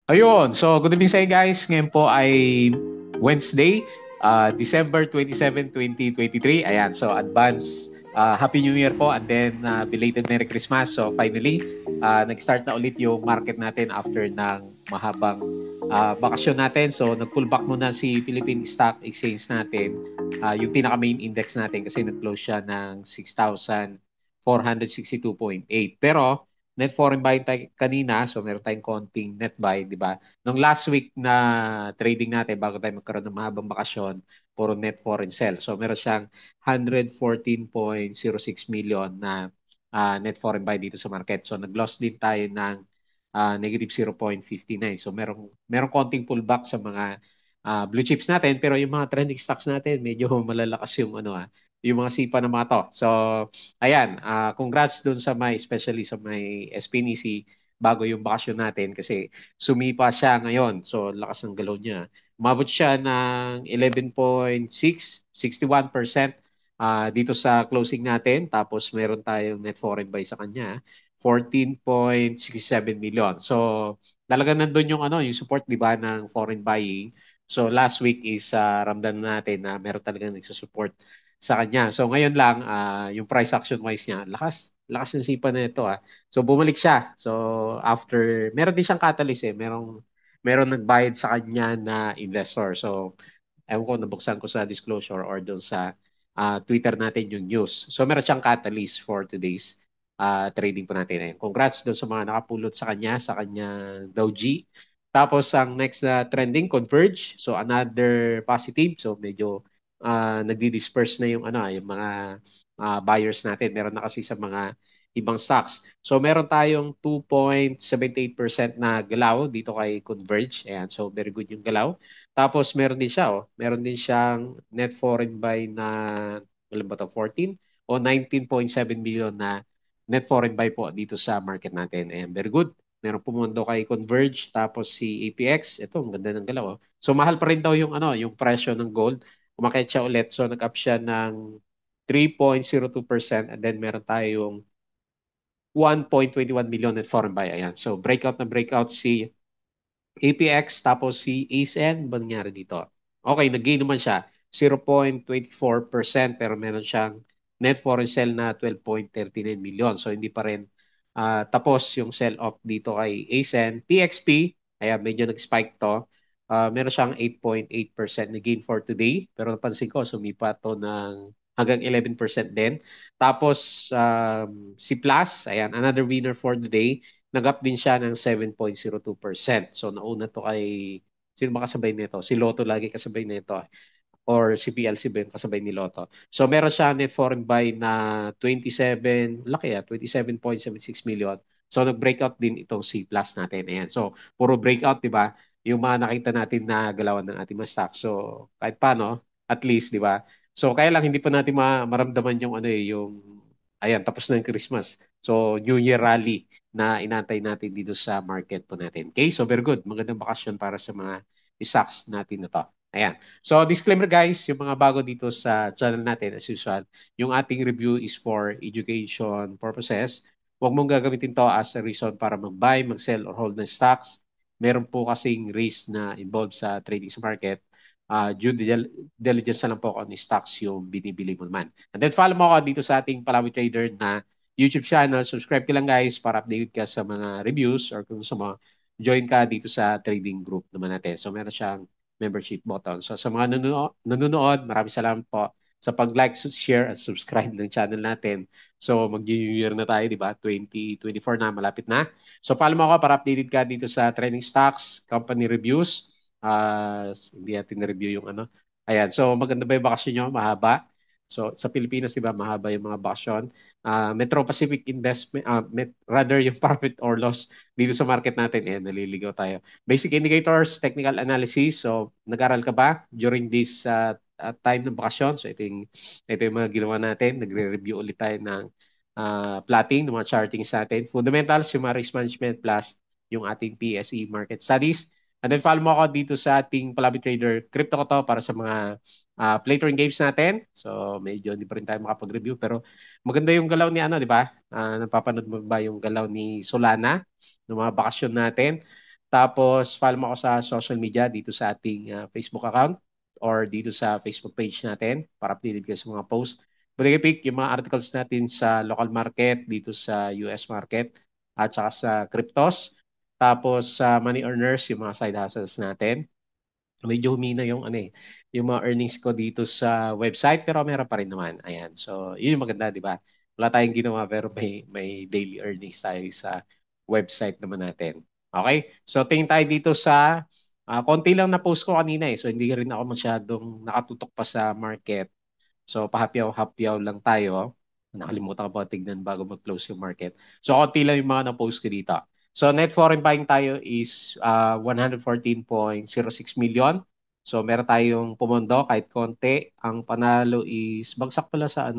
Ayun, so good evening sa inyo guys. Ngayon po ay Wednesday, December 27, 2023. Ayan, so advance Happy New Year po and then belated Merry Christmas. So finally, nag-start na ulit yung market natin after ng mahabang bakasyon natin. So nag-pull back muna si Philippine Stock Exchange natin, yung pinaka-main index natin kasi nag-close siya ng 6,462.8. Pero net foreign buying tayo kanina, so meron tayong konting net buy, di ba? Nung last week na trading natin, bago tayo magkaroon ng mahabang bakasyon, puro net foreign sell. So meron siyang 114.06 million na net foreign buy dito sa market. So nag-loss din tayo ng negative 0.59. So merong konting pullback sa mga blue chips natin, pero yung mga trending stocks natin, medyo malalakas yung yung mga sipa ng mga to. So ayan, congrats dun sa may, especially sa may SPNEC, bago yung bakasyon natin kasi sumipa siya ngayon. So, lakas ng galaw niya. Umabot siya ng 11.6, 61% dito sa closing natin. Tapos, meron tayong net foreign buy sa kanya, 14.67 million. So, talaga nandun yung yung support, di ba, ng foreign buying. So, last week is ramdam natin na meron talagang nagsusupport sa kanya. So, ngayon lang, yung price action wise niya, lakas. Lakas ng sipa na ito. So bumalik siya. So after, meron din siyang catalyst meron nagbayad sa kanya na investor. So ewan ko, nabuksan ko sa disclosure or doon sa Twitter natin yung news. So meron siyang catalyst for today's trading po natin. Ayun. Congrats doon sa mga nakapulot sa kanyang Doji. Tapos ang next na trending, Converge. So another positive. So medyo nagdi-disperse na yung mga buyers natin. Meron na kasi sa mga ibang stocks. So meron tayong 2.78% na galaw dito kay Converge. Ayan, so very good yung galaw. Tapos meron din siya, meron din siyang net foreign buy na ilan ba to, 14 o 19.7 million na net foreign buy po dito sa market natin. Ayan, very good. Meron pumundo kay Converge, tapos si APX, ito ang ganda ng galaw. So mahal pa rin daw yung presyo ng gold. Umakyat siya ulit. So nag-up siya ng 3.02% and then meron tayong 1.21 million net foreign buy. Ayan. So breakout na breakout si APX tapos si ACN. Ba nangyari dito? Okay, nag-gain naman siya 0.24% pero meron siyang net foreign sell na 12.39 million. So hindi pa rin tapos yung sell-off dito kay ACN. TXP, ayan, medyo nag-spike to. Meron siyang 8.8% na gain for today. Pero napansin ko, sumipa to ng hanggang 11% din. Tapos si Plus, ayan, another winner for the day, nag-up din siya ng 7.02%. So nauna to kay, sino ba kasabay nito? Si Lotto lagi kasabay nito. Or si PLC ba yung kasabay ni Lotto. So meron siya net foreign buy na 27, laki 27.76 million. So nag-breakout din itong C Plus natin. Ayan. So puro breakout, di ba? Yung mga nakita natin na galawan ng ating mga stock. So kahit paano, at least, di ba? So kaya lang hindi pa natin maramdaman yung ayan, tapos na yung Christmas. So New Year rally na inantay natin dito sa market po natin. Okay? So very good. Magandang bakasyon para sa mga stocks natin na to. Ayan. So disclaimer guys, yung mga bago dito sa channel natin as usual, yung ating review is for education purposes. Huwag mong gagamitin to as a reason para mag-buy, mag-sell, or hold ng stocks. Meron po kasing risk na involved sa trading sa market. Diligence na lang po kung ano stocks yung binibili mo naman. And then follow mo ako dito sa ating Palawi Trader na YouTube channel. Subscribe ka lang guys para update ka sa mga reviews or kung sa mga join ka dito sa trading group naman natin. So meron siyang membership button. So sa mga nanonood, maraming salamat po sa pag-like, share, at subscribe ng channel natin. So mag-New Year na tayo, di ba? 2024 na, malapit na. So follow mo ako para updated ka dito sa trending stocks, company reviews. Hindi natin na-review yung Ayan, so maganda ba yung bakasyon nyo? Mahaba. So sa Pilipinas, di ba, mahaba yung mga bakasyon. Metro Pacific Investment, rather yung profit or loss dito sa market natin, naliligaw tayo. Basic indicators, technical analysis. So, nag-aral ka ba during this time ng bakasyon? So, ito yung mga ginawa natin. Nagre-review ulit tayo ng plotting, ng mga chartings natin. Fundamentals, yung mga risk management plus yung ating PSE market studies. And then follow mo ako dito sa ating Palabi Trader Crypto ko to para sa mga play to earn games natin. So medyo hindi pa rin tayo makapag-review pero maganda yung galaw ni di ba? Napapanood mo ba yung galaw ni Solana ng mga bakasyon natin? Tapos, follow mo ako sa social media dito sa ating Facebook account or dito sa Facebook page natin para updated kayo sa mga post. Pwede pick yung mga articles natin sa local market, dito sa US market, at saka sa cryptos. Tapos sa money earners, yung mga side hustles natin. Medyo humina yung ano yung mga earnings ko dito sa website pero meron pa rin naman. Ayan. So, yun yung maganda, di ba? Wala tayong ginawa pero may daily earnings tayo sa website naman natin. Okay? So, tingin tayo dito sa konti lang na post ko kanina eh. So, hindi rin ako masyadong nakatutok pa sa market. So, pahapyaw-hapyaw lang tayo. Nakalimutan ko pa tignan bago mag-close yung market. So, konti lang yung mga na-post ko dito. So, net foreign buying tayo is 114.06 million. So, meron tayong pumondo kahit konti. Ang panalo is bagsak pala sa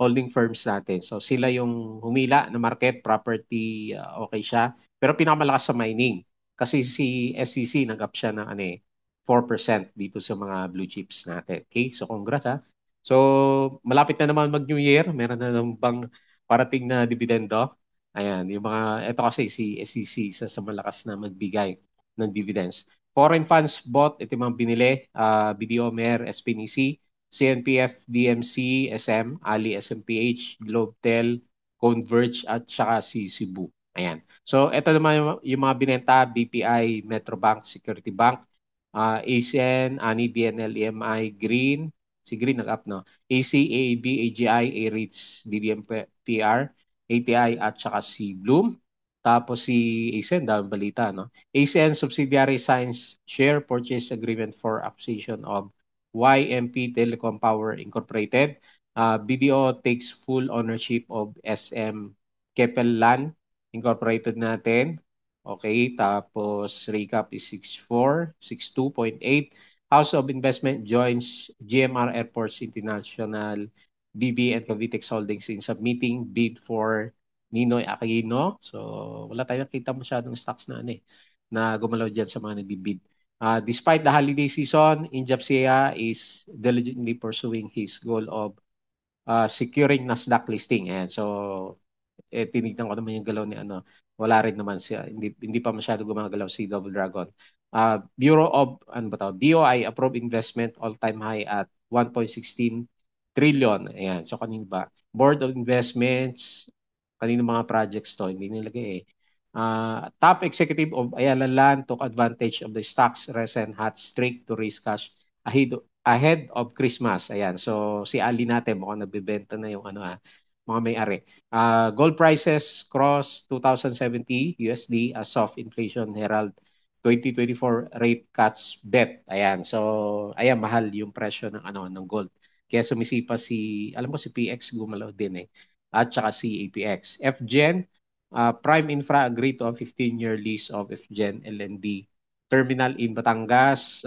holding firms natin. So, sila yung humila na market, property, okay siya. Pero pinakamalakas sa mining. Kasi si SEC nag-up siya ng 4% dito sa mga blue chips natin. Okay? So, congrats ha. So, malapit na naman mag-New Year. Meron na naman bang parating na dividendo. Ayan, yung mga, ito kasi si SEC sa malakas na magbigay ng dividends. Foreign funds bought, ito yung mga binili, BDO, MER, SPNC, CNPF, DMC, SM, Ali, SMPH, Globetel, Converge, at saka si Cebu. Ayan. So, ito naman yung mga binenta, BPI, Metrobank, Security Bank, ASEAN, ANI, DNL, EMI, Green, si Green nag-up, no? AC, AAB, AGI, A-REITs, DDMPR, ATI, at saka si Bloom. Tapos si ASEAN, daming balita, no? ASEAN subsidiary signs share purchase agreement for acquisition of YMP Telecom Power Incorporated. BDO takes full ownership of SM Keppel Land Incorporated natin. Okay, tapos recap is 64, 62.8. House of Investment joins GMR Airports International BB and Cavitex Holdings in submitting bid for Ninoy Aquino. So, wala tayong nakita masyadong stocks na na gumalaw dyan sa mga nagbibid. Despite the holiday season, Injap Sia is diligently pursuing his goal of securing Nasdaq listing. Ayan. So, tinignan ko naman yung galaw ni wala rin naman siya. Hindi pa masyado gumagalaw si Double Dragon. Bureau of, ano ba to? BOI approved investment all-time high at 1.16 trillion. Ayan. So, kanino ba? Board of Investments, kanino mga projects to? Hindi nilagay eh. Top executive of Ayala Land took advantage of the stock's recent hot streak to raise cash ahead of Christmas. Ayan. So, si Ali natin, mukhang nabibenta na yung mga may-ari. Gold prices cross 2,070 USD as soft inflation herald 2024 rate cuts bet. Ayan. So, ayan, mahal yung presyo ng gold. Kaya sumisipa alam ko si PX gumalaw din eh. At saka si APX. FGen, Prime Infra agreed to a 15-year lease of FGen LND terminal in Batangas,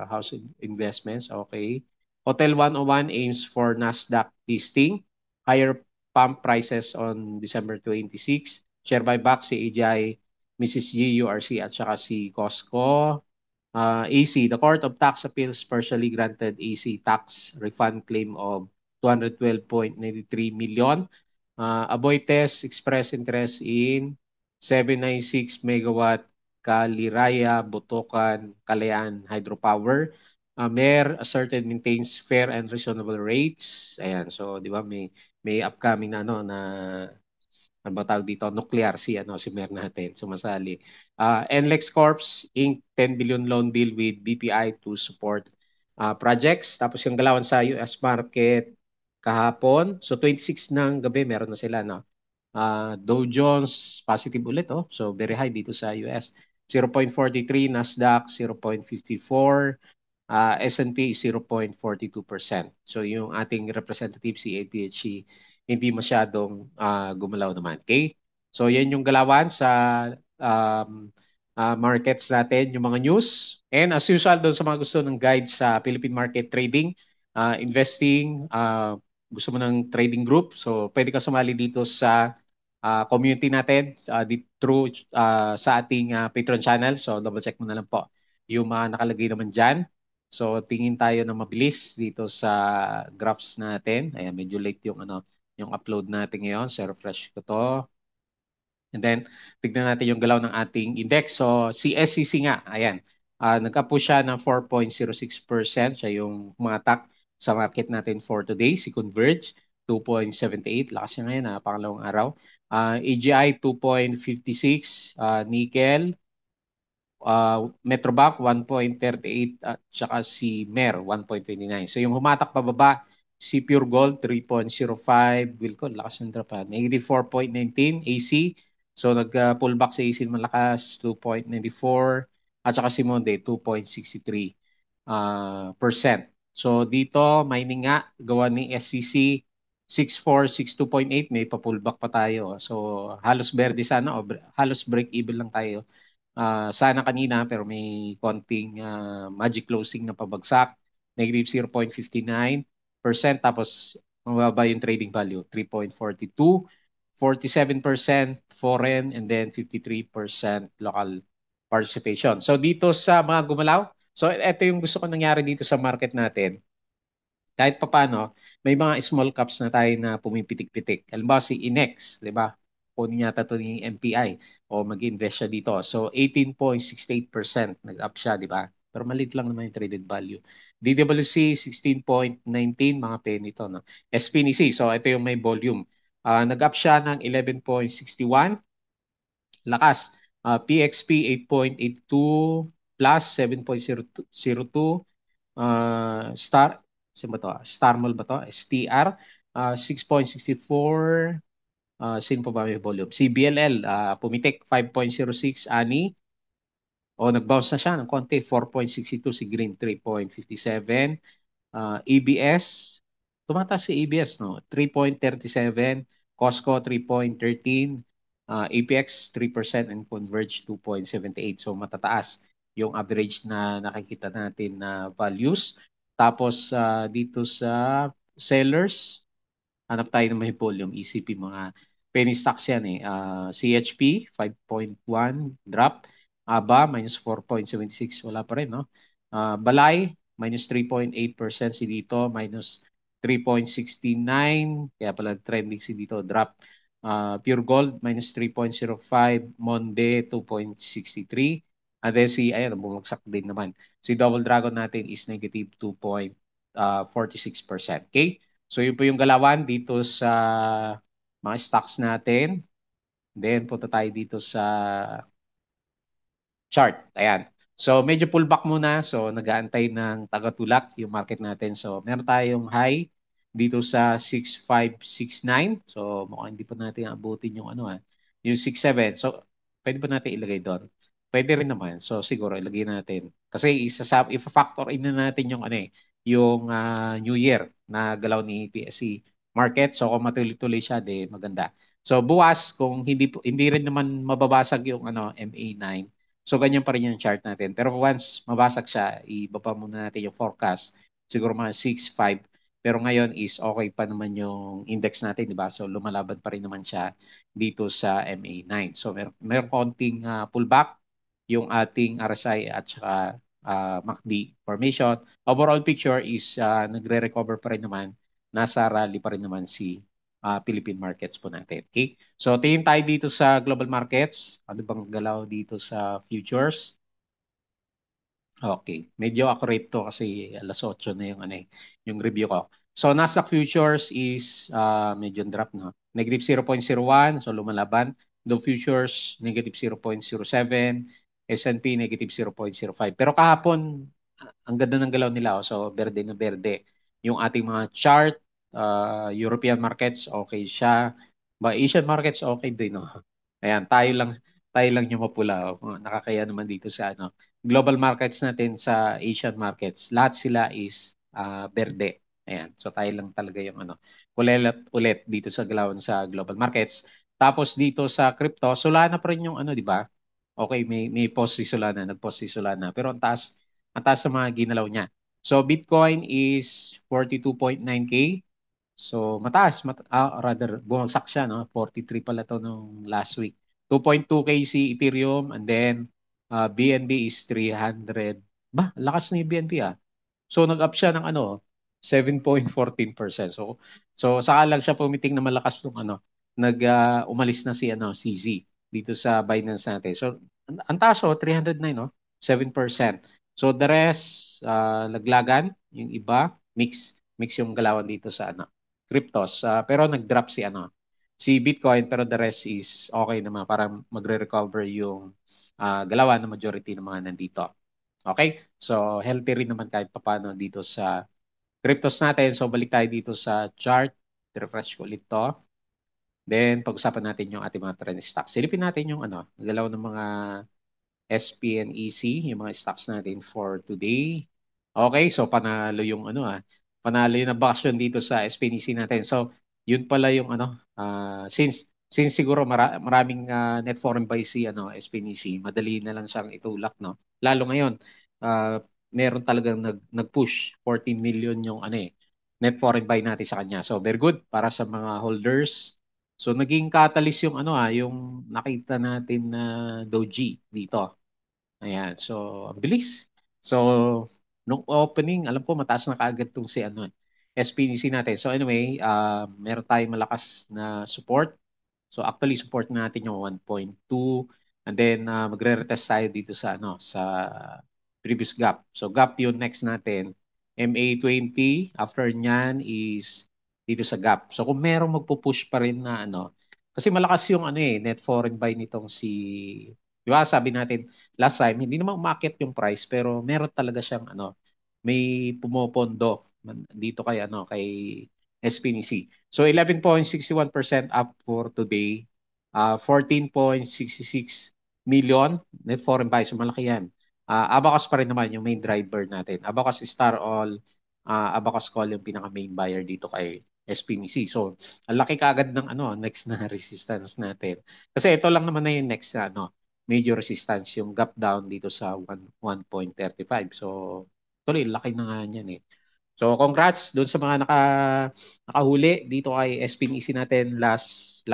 House Investments, okay. Hotel 101 aims for Nasdaq listing, higher pump prices on December 26. Share buyback si AGI, Mrs. G, URC at saka si Costco. AC, the Court of Tax Appeals partially granted AC tax refund claim of 212.93 million. Aboitiz expressed interest in 796 megawatt Kaliraya, Butukan, Kalayaan Hydropower. MER asserted maintains fair and reasonable rates. Ayan, so di ba may upcoming na ano ba tawag dito, nuclear si MER natin sumasali. NLEX Corps Inc. 10 billion loan deal with BPI to support projects. Tapos yung galawan sa US market kahapon. So 26 ng gabi meron na sila Dow Jones positive ulit So very high dito sa US. 0.43, Nasdaq 0.54, S&P is 0.42%. So yung ating representative si APHC hindi masyadong gumalaw naman. Okay? So yan yung galawan sa um, markets natin, yung mga news. And as usual, doon sa mga gusto ng guide sa Philippine market trading, investing, gusto mo ng trading group, so pwede ka sumali dito sa community natin through sa ating Patreon channel. So double check mo na lang po yung mga nakalagay naman dyan. So tingin tayo na mabilis dito sa graphs natin. Ayan, medyo late yung yung upload natin ngayon. So refresh ko to. And then, tignan natin yung galaw ng ating index. So, si SCC nga, ayan, nagka-push siya ng 4.06%. Siya yung humatak sa market natin for today. Si Converge, 2.78. Lakas niya ngayon, pangalawang araw. AGI, 2.56. Nickel, Metrobank 1.38 at saka si Mer 1.29. So yung humatak pababa, si Pure Gold 3.05, Wilcon lakas ng drop negative 4.19 AC. So nag-pullback sa AC malakas 2.94 at saka si Monde 2.63 percent. So dito mining nga gawa ni SCC 6462.8 may pa-pullback pa tayo. So halos berde sana o halos break even lang tayo. Sana kanina pero may konting magic closing na pabagsak. Negative 0.59%. Tapos mababa yung trading value. 3.42. 47% foreign and then 53% local participation. So dito sa mga gumalaw, so ito yung gusto ko nangyari dito sa market natin kahit papaano, may mga small caps na tayo na pumipitik-pitik. Halimbawa si Inex, di ba? Kunin yata ito ni MPI o mag-invest siya dito. So 18.68% nag-up siya, di ba? Pero maliit lang naman yung traded value. DWC 16.19, mga penny ito. No? SPNC, so ito yung may volume. Nag-up siya ng 11.61. Lakas. PXP 8.82 plus 7.02. Star, sino ba to? Starmall ba to? STR, 6.64. Sino pa ba may volume? CBLL, pumitik 5.06. Ani, o nag-bounce na siya ng konti, 4.62. Si Green, 3.57. ABS, tumataas si ABS, no? 3.37. Costco, 3.13. APX, 3% and Converge, 2.78. So matataas yung average na nakikita natin na values. Tapos dito sa sellers, hanap tayo ng may volume, ECP, mga penny stocks yan eh. CHP, 5.1 drop. ABA, minus 4.76, wala pa rin, no? Balay, minus 3.8% si dito, minus 3.69, kaya pala trending si dito, drop. Pure Gold, minus 3.05, Monde, 2.63. And then si, ayan, bumagsak din naman. Si Double Dragon natin is negative 2.46%. Okay? So yun po yung galawan dito sa mga stocks natin. Then punta tayo dito sa chart. Ayan. So medyo pullback muna. So nag-aantay ng tagatulak yung market natin. So meron tayong high dito sa 6569. So mukhang hindi pa natin abutin yung ano yung 67. So pwede pa natin ilagay doon. Pwede rin naman. So siguro ilagay natin. Kasi ifa-factor in na natin yung ano yung New Year na galaw ni PSC market. So kung matuloy-tuloy siya, de maganda. So bukas kung hindi rin naman mababasag yung MA9. So ganyan pa rin yung chart natin. Pero once mabasag siya, ibaba muna natin yung forecast. Siguro mga 6.5. Pero ngayon is okay pa naman yung index natin, di ba? So lumalaban pa rin naman siya dito sa MA9. So meron konting pullback yung ating RSI at saka MACD formation. Overall picture is nagre-recover pa rin naman. Nasa rally pa rin naman si Philippine markets po natin. Okay? So tingin tayo dito sa global markets. Ano bang galaw dito sa futures? Okay, medyo accurate to kasi alas 8 na yung yung review ko. So Nasdaq futures is medyo drop no. Negative 0.01 so lumalaban. Dow futures negative 0.07, S&P negative 0.05. Pero kahapon ang ganda ng galaw nila so berde na berde. Yung ating mga chart, European markets okay siya. Ba Asian markets okay din no. Ayan, tayo lang yung mapula. Nakakaya naman dito sa global markets natin sa Asian markets, lahat sila is berde. Ayan. So tayo lang talaga yung ulit ulit dito sa galawan sa global markets. Tapos dito sa crypto, Solana pa rin yung di ba? Okay, may post si Solana, nag-post si Solana. Pero ang taas sa mga ginalaw niya. So Bitcoin is 42.9K. So mataas, rather bumagsak siya no. 43 pala to nung last week. 2.2K si Ethereum and then BNB is 300. Ba, lakas na yung BNB ah. So nag-up siya ng 7.14%. So saka lang siya pumiting na malakas nung umalis na si CZ. dito sa Binance natin. So, ang taas 309, no? 7%. So, the rest, laglagan, yung iba, mix yung galawan dito sa cryptos. Pero nag-drop si Bitcoin, pero the rest is okay naman. Parang magre-recover yung galawan ng majority ng mga nandito. Okay? So, healthy rin naman kahit papano dito sa cryptos natin. So, balik tayo dito sa chart. Refresh ko ulit to. Then, pag-usapan natin yung ating mga trend stocks. Silipin natin yung galaw ng mga SP and EC, yung mga stocks natin for today. Okay, so panalo yung panalo yung bakasyon dito sa SP and EC natin. So, yun pala yung since siguro maraming net foreign buy si SP and EC, madali na lang siyang itulak, no. Lalo ngayon, meron talagang nag-push 14 million yung net foreign buy natin sa kanya. So, very good para sa mga holders. So, naging catalyst yung yung nakita natin na doji dito. Ayan. So, ang bilis. So, nung opening, alam ko mataas na kaagad tong si SPDC natin. So, anyway, meron tayong malakas na support. So, actually support natin yung 1.2, and then magre-retest tayo dito sa sa previous gap. So, gap yung next natin. MA20, after nyan is dito sa gap. So, kung merong magpo-push pa rin na kasi malakas yung net foreign buy nitong si, di ba sabi natin last time, hindi naman umakit yung price, pero meron talaga siyang may pumopondo dito kay kay SPNC. So 11.61% up for today. 14.66 million net foreign buy. So malaki yan. Abacus pa rin naman yung main driver natin. Abacus Star All, Abacus Call yung pinaka main buyer dito kay SPNC. So ang laki kaagad ng next na resistance natin. Kasi ito lang naman na yung next na major resistance, yung gap down dito sa 1.35. So tuloy, laki na nga niyan eh. So congrats doon sa mga nakahuli dito kay SPNC natin last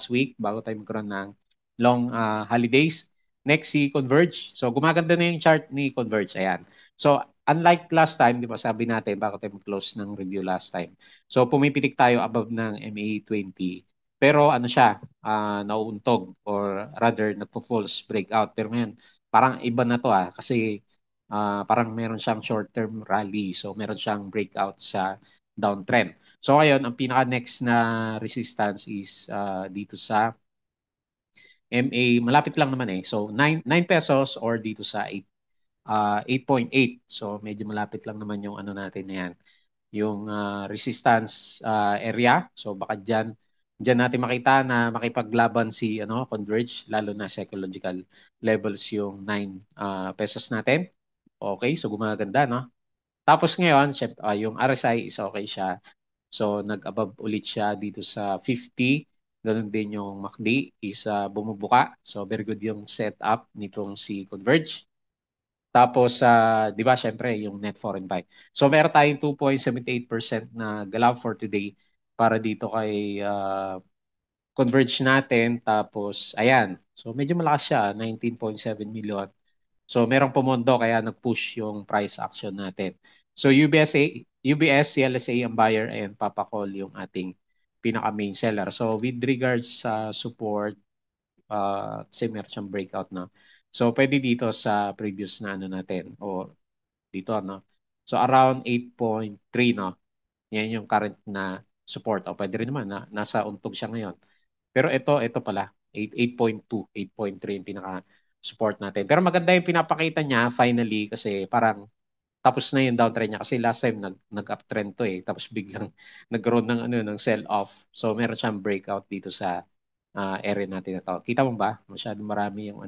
week bago tayo magkaroon ng long holidays. Next si Converge. So gumaganda na yung chart ni Converge. Ayan. So unlike last time, di ba sabi natin bago tayo mag-close ng review last time. So pumipitik tayo above ng MA20. Pero siya, nauuntog or rather nagpo-false breakout. Pero ngayon, parang iba na to kasi parang meron siyang short-term rally. So, meron siyang breakout sa downtrend. So, ngayon, ang pinaka-next na resistance is dito sa MA. Malapit lang naman eh. So, 9 pesos or dito sa 8.8. So, medyo malapit lang naman yung natin na yan. Yung resistance area. So, baka dyan natin makita na makipaglaban si Converge, lalo na psychological levels yung 9 pesos natin. Okay, so gumaganda, no? Tapos ngayon, yung RSI is okay siya. So, nag-above ulit siya dito sa 50. Ganun din yung MACD is bumubuka. So, very good yung setup nitong si Converge. Tapos, di ba, syempre, yung net foreign buy. So, meron tayong 2.78% na galaw for today para dito kay Converge natin. Tapos, ayan. So, medyo malakas siya, 19.7 million. So merong pumondo kaya nag-push yung price action natin. So UBS, CLSA ang buyer and Papa Call yung ating pinaka main seller. So with regards sa support, kasi meron siyang breakout na. So pwede dito sa previous na natin o dito So around 8.3 no. Yan yung current na support. O pwede rin naman na nasa untog siya ngayon. Pero ito pala, 8.2, 8.3 yung pinaka support natin. Pero maganda yung pinapakita niya finally kasi parang tapos na yung downtrend niya kasi last time nag-uptrend to eh tapos biglang nagkaroon ng ng sell-off. So meron siyang breakout dito sa area natin na to. Kita mo ba? Masyadong marami yung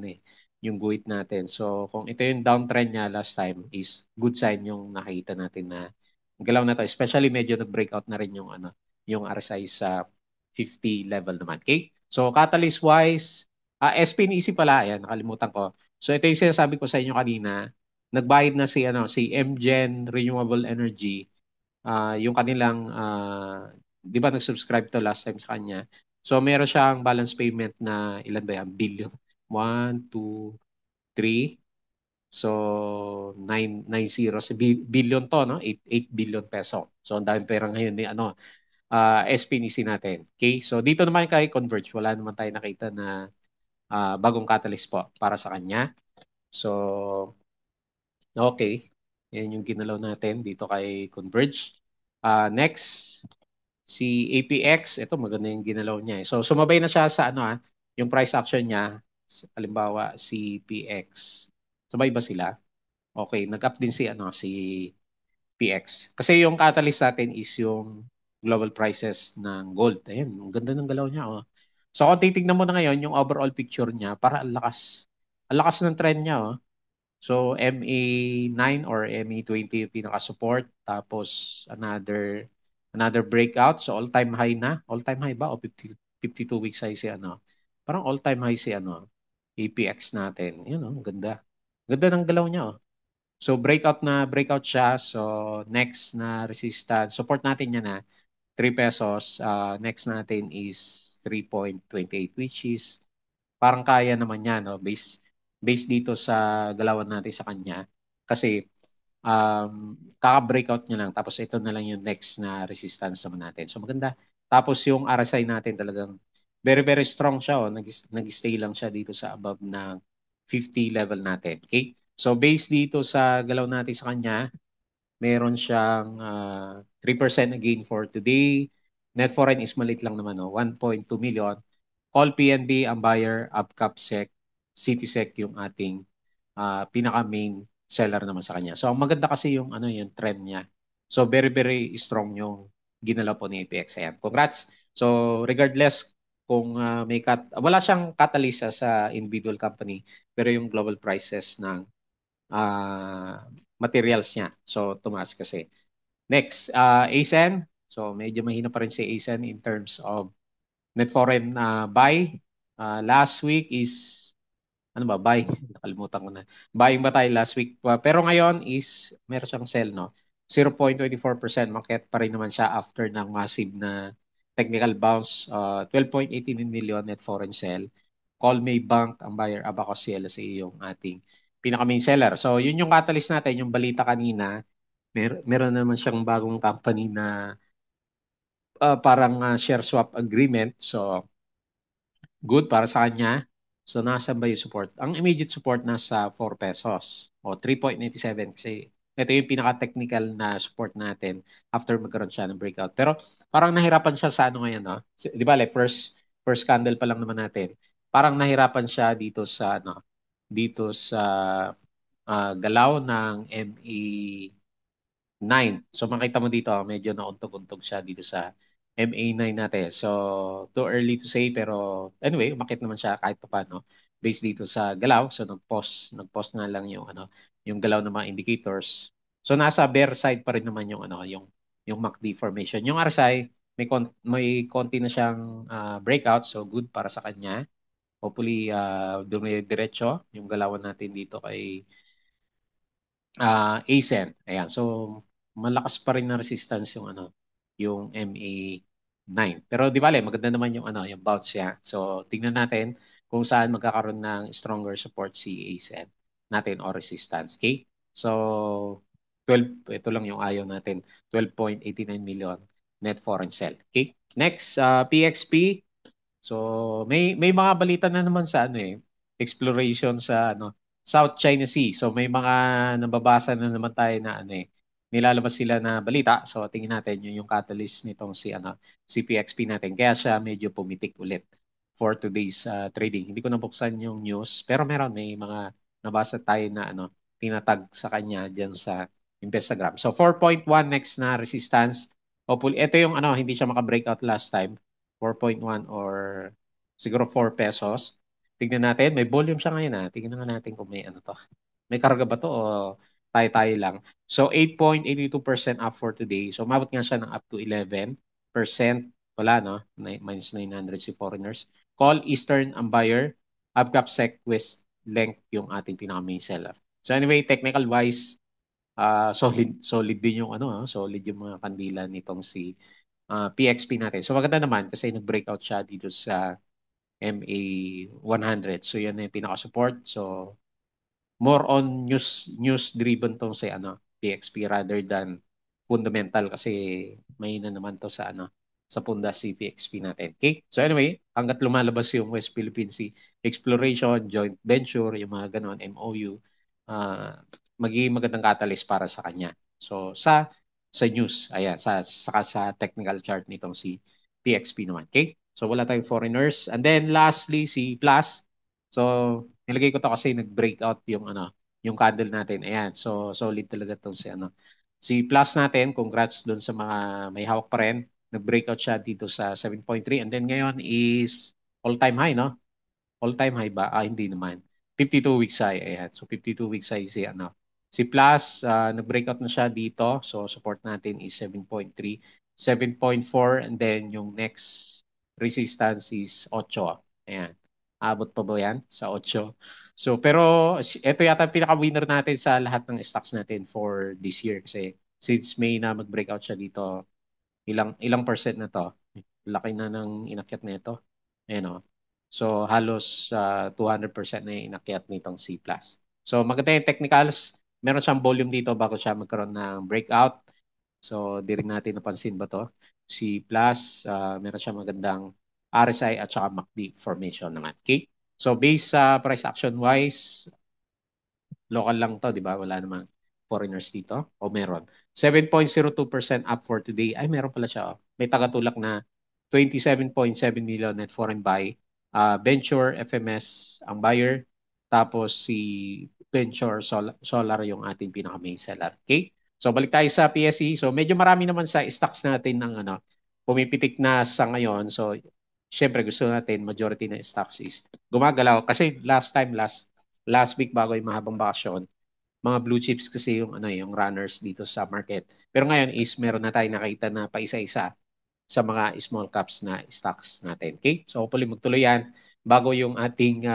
yung guhit natin. So kung ito yung downtrend niya last time is good sign yung nakita natin na galaw na to. Especially medyo nag-breakout na rin yung yung RSI sa 50 level naman. Okay? So catalyst wise, SPNEC pala, ayan, nakalimutan ko. So ito yung sinasabi ko sa inyo kanina, nagbayad na si MGen Renewable Energy, yung kanilang 'di ba nag-subscribe to last time sa kanya. So meron siyang balance payment na ilan ba yan? Billion. 1, 2, 3. So 990 billion to, no? 8 billion peso. So ang daming pera ngayon ni SPNC natin. Okay? So dito naman kay Converge, wala naman tayo nakita na bagong catalyst po para sa kanya. So, okay. Yan yung ginalaw natin dito kay Converge. Next, si APX. Ito maganda yung ginalaw niya. So, sumabay na siya sa yung price action niya. Halimbawa, si PX. Sabay ba sila? Okay, nag-up din si PX. Kasi yung catalyst natin is yung global prices ng gold. Ayan, ang ganda ng galaw niya. Oh. So kung titignan mo na ngayon yung overall picture niya, para ang lakas. Ang lakas ng trend niya. Oh. So MA9 or MA20 yung pinaka-support. Tapos another breakout. So all-time high na. All-time high ba? O 52 weeks high si Parang all-time high si APX natin. Yun, ang ganda. Ganda ng galaw niya. Oh. So breakout siya. So next na resistance, support natin yan na 3 pesos. Next natin is 3.28 which is parang kaya naman yan, no? Based dito sa galawan natin sa kanya. Kasi kaka-breakout niya lang tapos ito na lang yung next na resistance naman natin. So maganda. Tapos yung RSI natin talagang very very strong siya. Oh. Nag-stay lang siya dito sa above ng 50 level natin. Okay? So based dito sa galaw natin sa kanya, meron siyang 3% gain for today. Net foreign is maliit lang naman, no? 1.2 million. Call PNB ang buyer, Upcap SEC, CitySec yung ating pinaka-main seller naman sa kanya. So ang maganda kasi yung trend niya. So very very strong yung ginalaw po ni APX. Ayan. Congrats. So regardless kung wala siyang catalyst sa individual company pero yung global prices ng materials niya. So tumaas kasi. Next, ASEN. So medyo mahina pa rin si ASEN in terms of net foreign buy. Last week is ano ba, buy? Nakalimutan ko na. Buying ba tayo last week? Pero ngayon is meron siyang sell, no? 0.24%. Market pa rin naman siya after ng massive na technical bounce. 12.18 million net foreign sell. Call May Bank ang buyer, Abacus CLSA yung ating pinaka-main seller. So yun yung catalyst natin, yung balita kanina. Meron naman siyang bagong company na parang share swap agreement. So good para sa kanya. So, nasa ba yung support? Ang immediate support nasa 4 pesos o 3.97 kasi ito yung pinaka-technical na support natin after magkaroon siya ng breakout. Pero parang nahirapan siya sa ngayon, no? Di ba, like first candle pa lang naman natin. Parang nahirapan siya dito sa galaw ng MA9. So makita mo dito, medyo nauntog-untog siya dito sa MA9 natin. So too early to say pero anyway, umakit naman siya kahit pa paano based dito sa galaw. So nag-post nga lang yung galaw ng mga indicators. So nasa bear side pa rin naman yung MACD formation. Yung RSI may konti na siyang breakout so good para sa kanya. Hopefully dumidiretso yung galawan natin dito kay ASEN. Ayan. So, malakas pa rin na resistance yung MA9. Pero di bale, maganda naman yung bounce niya. So, tingnan natin kung saan magkakaroon ng stronger support si ASEN natin or resistance. Okay? So, 12, ito lang yung ayaw natin. 12.89 million net foreign sell. Okay? Next, PXP. So may mga balita na naman sa exploration sa South China Sea. So may mga nababasa na naman tayo na nilalabas sila na balita. So tingin natin yung catalyst nitong si PXP natin. Kaya siya medyo pumitik ulit for today's trading. Hindi ko nabuksan yung news pero may mga nabasa tayo na tinatag sa kanya diyan sa Instagram. So 4.1 next na resistance. Hopefully ito yung hindi siya maka-breakout last time. 4.1 or siguro 4 pesos. Tignan natin, may volume siya ngayon Tignan nga natin kung may to. May karga ba to o tayo-tayo lang. So 8.82% up for today. So umabot nga siya ng up to 11%. Wala no, minus 900 si foreigners. Call Eastern ang buyer. Upcap Sec West length yung ating pinaka main seller. So anyway, technical wise, solid din yung solid yung mga kandila nitong si PXP natin. So maganda naman kasi nag-breakout siya dito sa MA 100. So yan yung pinaka-support. So more on news driven tong sa PXP rather than fundamental kasi may na naman to sa sa punda si PXP natin. Okay? So anyway, hanggat lumalabas yung West Philippine Sea Exploration, Joint Venture, yung mga ganon, MOU, magiging magandang catalyst para sa kanya. So sa news, ayan, sa technical chart nitong si PXP naman. Okay? So wala tayong foreigners. And then lastly, si Plus. So nilagay ko to kasi nag-breakout yung yung candle natin. Ayan. So solid talaga tong si Plus natin. Congrats doon sa mga may hawak pa rin. Nag-breakout siya dito sa 7.3 and then ngayon is all-time high, no? All-time high ba? Hindi naman. 52 weeks high. Ayan. So 52 weeks high si Plus, nag-breakout na siya dito. So support natin is 7.3, 7.4 and then yung next resistance is 8. Ayan. Abot pa ba yan sa 8? So pero ito yata pinaka-winner natin sa lahat ng stocks natin for this year kasi since May na mag-breakout siya dito, ilang percent na to? Laki na ng inakyat nito. Ayan o. So halos 200% na yung inakyat nitong C+. So maganda yung technicals. Meron siyang volume dito bago siya magkaroon ng breakout. So di rin natin napansin ba to? C+, meron siyang magandang RSI at saka MACD formation naman. Okay? So based sa price action wise, local lang to, di ba? Wala namang foreigners dito. O meron. 7.02% up for today. Ay, meron pala siya. Oh. May tagatulak na 27.7 million net foreign buy. Venture FMS ang buyer. Tapos si Venture Solar yung ating pinaka-main seller. Okay? So balik tayo sa PSE. So medyo marami naman sa stocks natin ng pumipitik na sa ngayon. So syempre gusto natin majority ng stocks is gumagalaw. Kasi last week bago yung mahabang bakasyon, mga blue chips kasi yung yung runners dito sa market. Pero ngayon is meron na tayong nakita na paisa-isa sa mga small caps na stocks natin. Okay? So hopefully magtuloy yan bago yung ating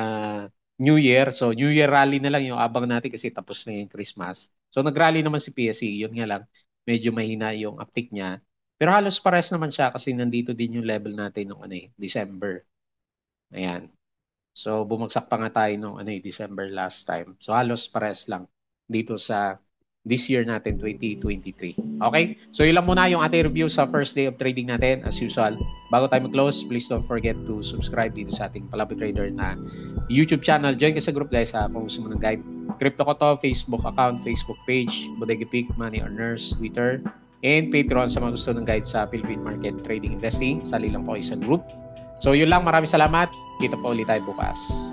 New Year. So New Year rally na lang yung abang natin kasi tapos na yung Christmas. So nag-rally naman si PSE. Yun nga lang, medyo mahina yung uptick niya. Pero halos pares naman siya kasi nandito din yung level natin ng December. Ayan. So bumagsak pa nga tayo nung December last time. So halos pares lang dito sa this year natin 2023. Okay? So yun lang muna yung ating review sa first day of trading natin as usual. Bago tayo mag-close, please don't forget to subscribe dito sa ating Palaboy Trader na YouTube channel. Join ka sa group guys kung gusto mo ng guide. Crypto ko to, Facebook account, Facebook page, Bodega Peak, Money Earners, Twitter, and Patreon sa mga gusto ng guide sa Philippine Market Trading Investing. Sali lang po kayo sa group. So yun lang, maraming salamat. Kita pa ulit tayo bukas.